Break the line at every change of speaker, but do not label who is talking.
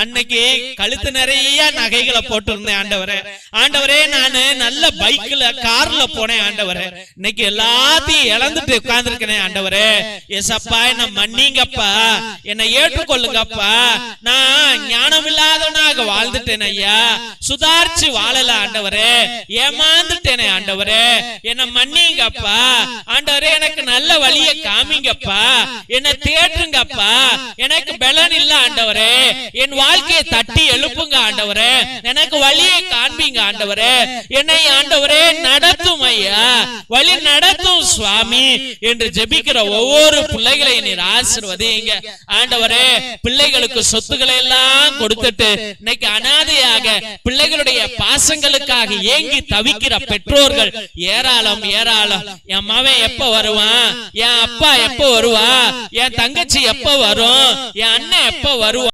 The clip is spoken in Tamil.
அன்னைக்கு கழுத்து நிறைய நகைகளை போட்டிருந்தேன் ஆண்டவரே. ஆண்டவரே நானு நல்ல பைக்ல கார்ல போனேன் ஆண்டவரே. இன்னைக்கு எல்லாத்தையும் இழந்துட்டு உட்கார்ந்துருக்கேன் ஆண்டவரே. ஏசப்பா என்ன மன்னிங்கப்பா, என்னை ஏற்றுக்கொள்ளுங்கப்பா. நான் ஞானம் இல்லாதவனாக வாழ்ந்துட்டேன் ஐயா, சுதாரிச்சு வாழல ஆண்டவரே, ஏமாந்துட்டேனே ஆண்டவரே, என்ன மன்னிங்கப்பா ஆண்டவரே. எனக்கு நல்ல வழியை காமிங்கப்பா, என்னை தேற்றுங்கப்பா. எனக்கு பலன் இல்ல ஆண்டவரே, என் வாழ்க்கையை தட்டி எழுப்புங்க ஆண்டவரே, எனக்கு வழியை காண்பீங்க ஆண்டவரே, என்னை ஆண்டவரே நடத்தும் ஐயா, வழி நடத்தும் சுவாமி என்று ஜெபிக்கிற ஒவ்வொரு பிள்ளைகளை நீர் ஆசீர்வதிங்க ஆண்டவரே. பிள்ளைகளுக்கு சொத்துக்களை எல்லாம் கொடுத்துட்டு இன்னைக்கு அனாதையாக பிள்ளைகளுடைய பாசங்களுக்காக ஏங்கி தவிக்கிற பெற்றோர்கள் ஏராளம் ஏராளம். என் மகன் எப்ப வருவான், என் அப்பா எப்ப வருவா, என் தங்கச்சி எப்ப வரும், என் அண்ணன் எப்ப வருவான்.